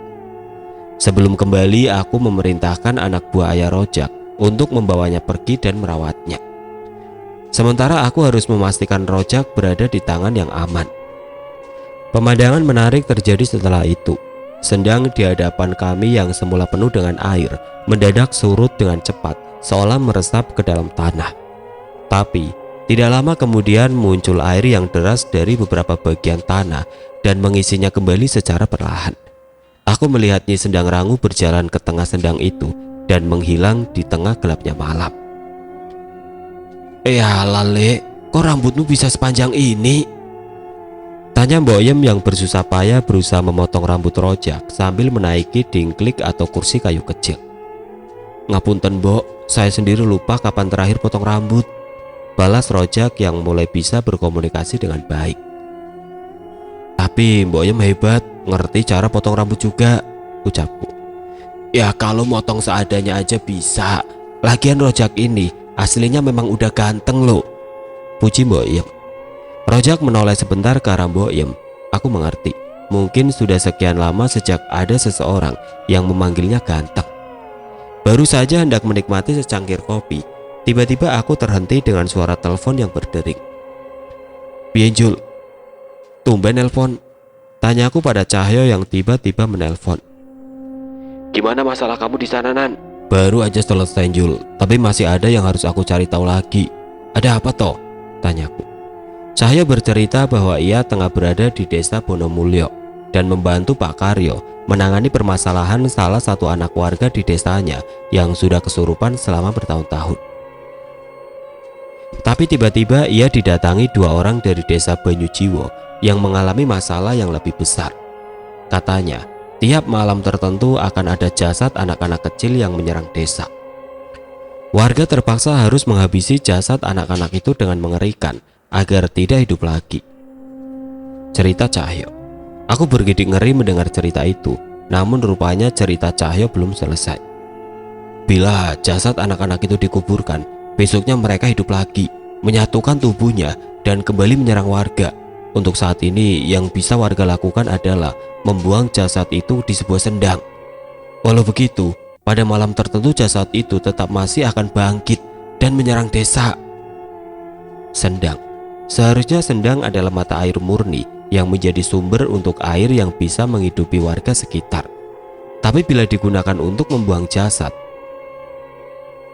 Sebelum kembali, aku memerintahkan anak buah ayah Rojak untuk membawanya pergi dan merawatnya. Sementara aku harus memastikan Rojak berada di tangan yang aman. Pemandangan menarik terjadi setelah itu. Sendang di hadapan kami yang semula penuh dengan air mendadak surut dengan cepat, seolah meresap ke dalam tanah. Tapi tidak lama kemudian muncul air yang deras dari beberapa bagian tanah dan mengisinya kembali secara perlahan. Aku melihat Nyi Sendang Rangu berjalan ke tengah sendang itu dan menghilang di tengah gelapnya malam. Lale, kok rambutmu bisa sepanjang ini? Tanya Mbok Yem yang bersusah payah berusaha memotong rambut Rojak sambil menaiki dingklik atau kursi kayu kecil. Ngapunten Mbok, saya sendiri lupa kapan terakhir potong rambut, balas Rojak yang mulai bisa berkomunikasi dengan baik. Tapi Mbok Yem hebat, ngerti cara potong rambut juga, ucapku. Ya kalau motong seadanya aja bisa. Lagian Rojak ini aslinya memang udah ganteng loh, puji Mbok Yem. Rojak menoleh sebentar ke arah Mbok Yem. Aku mengerti, mungkin sudah sekian lama sejak ada seseorang yang memanggilnya ganteng. Baru saja hendak menikmati secangkir kopi, tiba-tiba aku terhenti dengan suara telepon yang berdering. Pienjul, tumben nelpon, tanyaku pada Cahyo yang tiba-tiba menelpon. Gimana masalah kamu di sana, Nan? Baru aja selesai Jul, tapi masih ada yang harus aku cari tahu lagi. Ada apa toh? Tanyaku. Cahyo bercerita bahwa ia tengah berada di desa Bonomulyo dan membantu Pak Karyo menangani permasalahan salah satu anak warga di desanya yang sudah kesurupan selama bertahun-tahun. Tapi tiba-tiba ia didatangi dua orang dari desa Banyujiwo yang mengalami masalah yang lebih besar. Katanya, tiap malam tertentu akan ada jasad anak-anak kecil yang menyerang desa. Warga terpaksa harus menghabisi jasad anak-anak itu dengan mengerikan agar tidak hidup lagi. Cerita Cahyo. Aku bergidik ngeri mendengar cerita itu, namun rupanya cerita Cahyo belum selesai. Bila jasad anak-anak itu dikuburkan, besoknya mereka hidup lagi, menyatukan tubuhnya dan kembali menyerang warga. Untuk saat ini yang bisa warga lakukan adalah membuang jasad itu di sebuah sendang. Walau begitu, pada malam tertentu jasad itu tetap masih akan bangkit dan menyerang desa. Sendang. Seharusnya sendang adalah mata air murni yang menjadi sumber untuk air yang bisa menghidupi warga sekitar. Tapi bila digunakan untuk membuang jasad,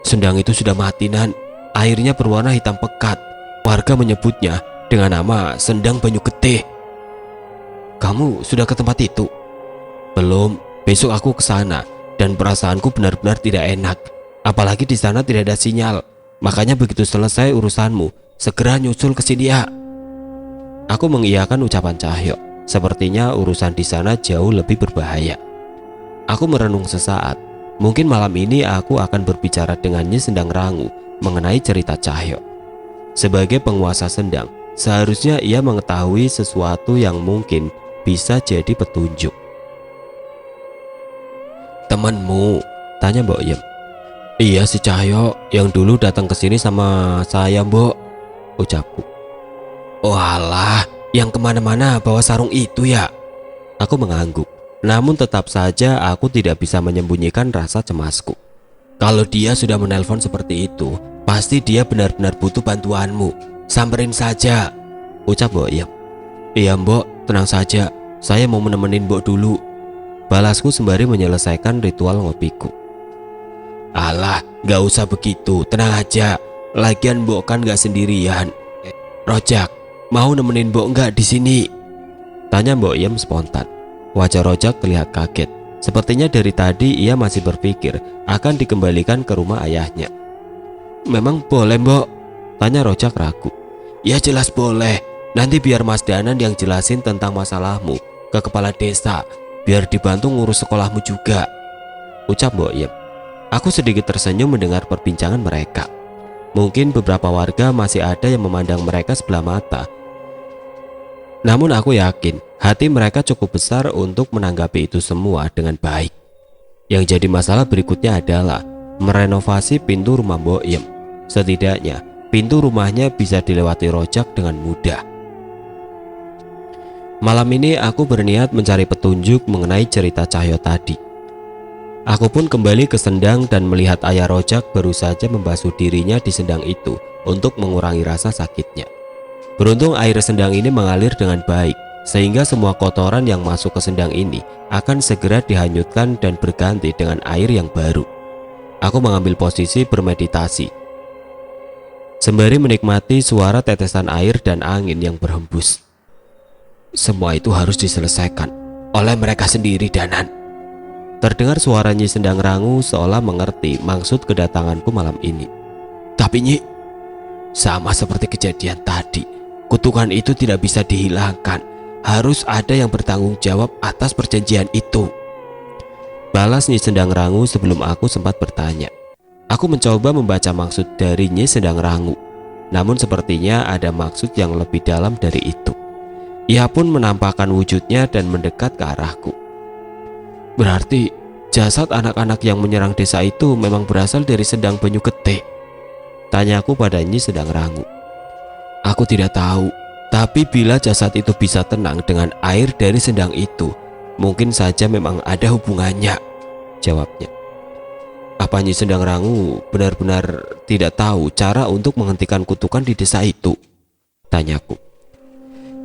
sendang itu sudah mati, Nan. Airnya berwarna hitam pekat. Warga menyebutnya dengan nama Sendang Banyu Getih. Kamu sudah ke tempat itu? Belum. Besok aku ke sana dan perasaanku benar-benar tidak enak. Apalagi di sana tidak ada sinyal. Makanya begitu selesai urusanmu, segera nyusul ke sini ya. Aku mengiyakan ucapan Cahyo. Sepertinya urusan di sana jauh lebih berbahaya. Aku merenung sesaat. Mungkin malam ini aku akan berbicara dengannya Sendang Rangu mengenai cerita Cahyo. Sebagai penguasa sendang, seharusnya ia mengetahui sesuatu yang mungkin bisa jadi petunjuk. Temanmu? Tanya Mbok Yem. Iya si Cahyo yang dulu datang ke sini sama saya, Mbok, ucapku. Oh alah, yang kemana-mana bawa sarung itu ya? Aku mengangguk, namun tetap saja aku tidak bisa menyembunyikan rasa cemasku. Kalau dia sudah menelpon seperti itu, pasti dia benar-benar butuh bantuanmu. Samperin saja, ucap Mbok Iem. Iya Mbok, tenang saja, saya mau menemenin Mbok dulu, balasku sembari menyelesaikan ritual ngopiku. Alah, gak usah begitu, tenang aja. Lagian Mbok kan gak sendirian. Rojak, mau nemenin Mbok nggak di sini? Tanya Mbok Iem spontan. Wajah Rojak terlihat kaget. Sepertinya dari tadi ia masih berpikir akan dikembalikan ke rumah ayahnya. Memang boleh Mbok? Tanya Rojak ragu. Ya jelas boleh. Nanti biar Mas Danan yang jelasin tentang masalahmu ke kepala desa, biar dibantu ngurus sekolahmu juga, ucap Mbok Iem. Aku sedikit tersenyum mendengar perbincangan mereka. Mungkin beberapa warga masih ada yang memandang mereka sebelah mata. Namun aku yakin hati mereka cukup besar untuk menanggapi itu semua dengan baik. Yang jadi masalah berikutnya adalah merenovasi pintu rumah Mbok Iem. Setidaknya pintu rumahnya bisa dilewati Rojak dengan mudah. Malam ini aku berniat mencari petunjuk mengenai cerita Cahyo tadi. Aku pun kembali ke sendang dan melihat ayah Rojak baru saja membasuh dirinya di sendang itu untuk mengurangi rasa sakitnya. Beruntung air sendang ini mengalir dengan baik, sehingga semua kotoran yang masuk ke sendang ini akan segera dihanyutkan dan berganti dengan air yang baru. Aku mengambil posisi bermeditasi, sembari menikmati suara tetesan air dan angin yang berhembus. Semua itu harus diselesaikan oleh mereka sendiri, Danan. Terdengar suara Nyi Sendang Rangu seolah mengerti maksud kedatanganku malam ini. Tapi Nyi, sama seperti kejadian tadi, kutukan itu tidak bisa dihilangkan. Harus ada yang bertanggung jawab atas perjanjian itu, balas Nyi Sendang Rangu sebelum aku sempat bertanya. Aku mencoba membaca maksud dari Nyi Sendang Rangu, namun sepertinya ada maksud yang lebih dalam dari itu. Ia pun menampakkan wujudnya dan mendekat ke arahku. Berarti jasad anak-anak yang menyerang desa itu memang berasal dari Sendang Banyu Getih, tanyaku pada Nyi Sendang Rangu. Aku tidak tahu, tapi bila jasad itu bisa tenang dengan air dari sendang itu, mungkin saja memang ada hubungannya, jawabnya. Apa Nyi Sendang Rangu benar-benar tidak tahu cara untuk menghentikan kutukan di desa itu, tanyaku.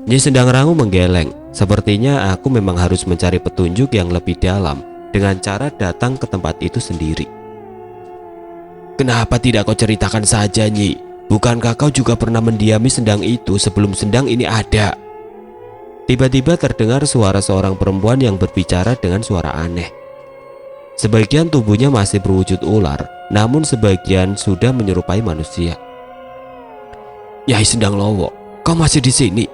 Nyi Sendang Rangu menggeleng. Sepertinya aku memang harus mencari petunjuk yang lebih dalam dengan cara datang ke tempat itu sendiri. Kenapa tidak kau ceritakan saja, Nyi? Bukankah kau juga pernah mendiami sendang itu sebelum sendang ini ada? Tiba-tiba terdengar suara seorang perempuan yang berbicara dengan suara aneh. Sebagian tubuhnya masih berwujud ular, namun sebagian sudah menyerupai manusia. Nyai Sendang Lowo, kau masih di sini?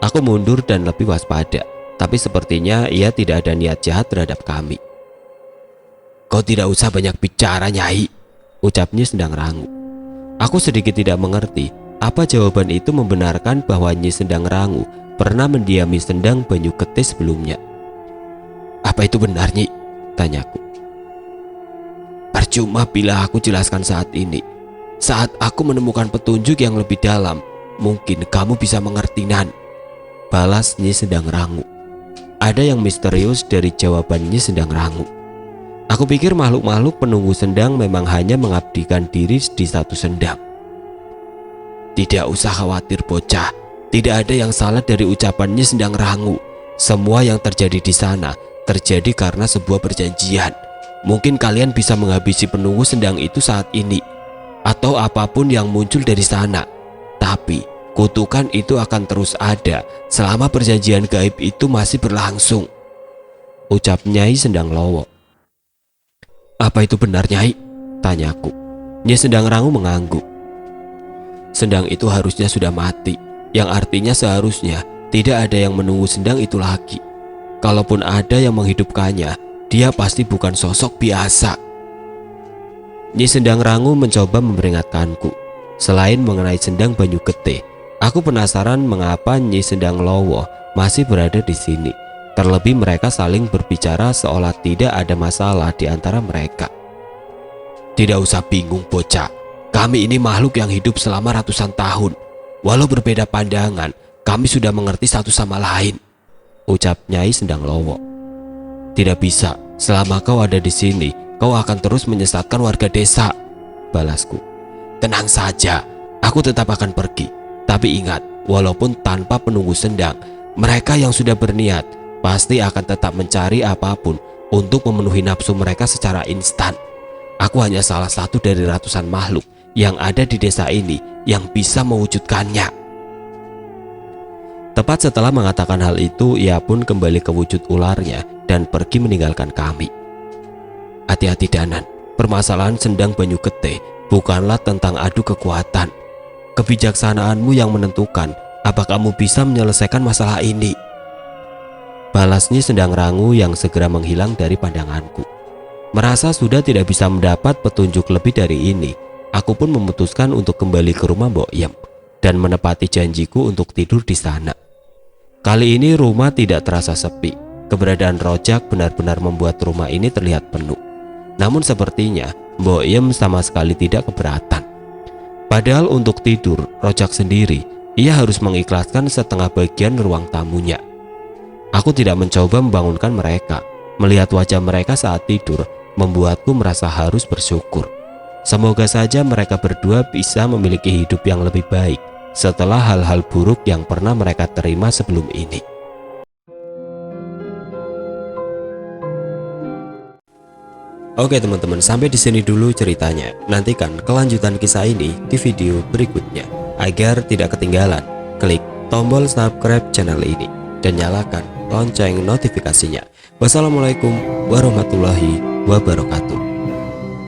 Aku mundur dan lebih waspada, tapi sepertinya ia tidak ada niat jahat terhadap kami. Kau tidak usah banyak bicara, Nyai, ucapnya Sendang Rangu. Aku sedikit tidak mengerti apa jawaban itu membenarkan bahwa Nyi Sendang Rangu pernah mendiami Sendang Banyu Getih sebelumnya. Apa itu benar, Nyi? Tanyaku. Percuma bila aku jelaskan saat ini. Saat aku menemukan petunjuk yang lebih dalam, mungkin kamu bisa mengerti, Nan, balas Nyi Sendang Rangu. Ada yang misterius dari jawaban Nyi Sendang Rangu. Aku pikir makhluk-makhluk penunggu sendang memang hanya mengabdikan diri di satu sendang. Tidak usah khawatir, bocah. Tidak ada yang salah dari ucapan Nyi Sendang Rangu. Semua yang terjadi di sana terjadi karena sebuah perjanjian. Mungkin kalian bisa menghabisi penunggu sendang itu saat ini, atau apapun yang muncul dari sana. Tapi kutukan itu akan terus ada selama perjanjian gaib itu masih berlangsung, ucap Nyai Sendang Lowo. Apa itu benar, Nyai? Tanyaku. Nyi Sendang Rangu mengangguk. Sendang itu harusnya sudah mati, yang artinya seharusnya tidak ada yang menunggu sendang itu lagi. Kalaupun ada yang menghidupkannya, dia pasti bukan sosok biasa. Nyi Sendang Rangu mencoba memperingatkanku. Selain mengenai Sendang Banyu Getih, aku penasaran mengapa Nyi Sendang Lowo masih berada di sini. Terlebih mereka saling berbicara seolah tidak ada masalah di antara mereka. Tidak usah bingung, bocah. Kami ini makhluk yang hidup selama ratusan tahun. Walau berbeda pandangan, kami sudah mengerti satu sama lain, ucap Nyai Sendang Lowo. Tidak bisa, selama kau ada di sini, kau akan terus menyesatkan warga desa, balasku. Tenang saja, aku tetap akan pergi. Tapi ingat, walaupun tanpa penunggu sendang, mereka yang sudah berniat pasti akan tetap mencari apapun untuk memenuhi nafsu mereka secara instan. Aku hanya salah satu dari ratusan makhluk yang ada di desa ini yang bisa mewujudkannya. Tepat setelah mengatakan hal itu, ia pun kembali ke wujud ularnya dan pergi meninggalkan kami. Hati-hati Danan, permasalahan Sendang Banyu Getih bukanlah tentang adu kekuatan. Kebijaksanaanmu yang menentukan apa kamu bisa menyelesaikan masalah ini, balasnya Sendang Rangu yang segera menghilang dari pandanganku. Merasa sudah tidak bisa mendapat petunjuk lebih dari ini, aku pun memutuskan untuk kembali ke rumah Mbok Yem dan menepati janjiku untuk tidur di sana. Kali ini rumah tidak terasa sepi. Keberadaan Rojak benar-benar membuat rumah ini terlihat penuh. Namun sepertinya Mbok Yem sama sekali tidak keberatan. Padahal untuk tidur Rojak sendiri, ia harus mengikhlaskan setengah bagian ruang tamunya. Aku tidak mencoba membangunkan mereka. Melihat wajah mereka saat tidur membuatku merasa harus bersyukur. Semoga saja mereka berdua bisa memiliki hidup yang lebih baik setelah hal-hal buruk yang pernah mereka terima sebelum ini. Oke teman-teman, sampai di sini dulu ceritanya. Nantikan kelanjutan kisah ini di video berikutnya. Agar tidak ketinggalan, klik tombol subscribe channel ini dan nyalakan lonceng notifikasinya. Wassalamualaikum warahmatullahi wabarakatuh.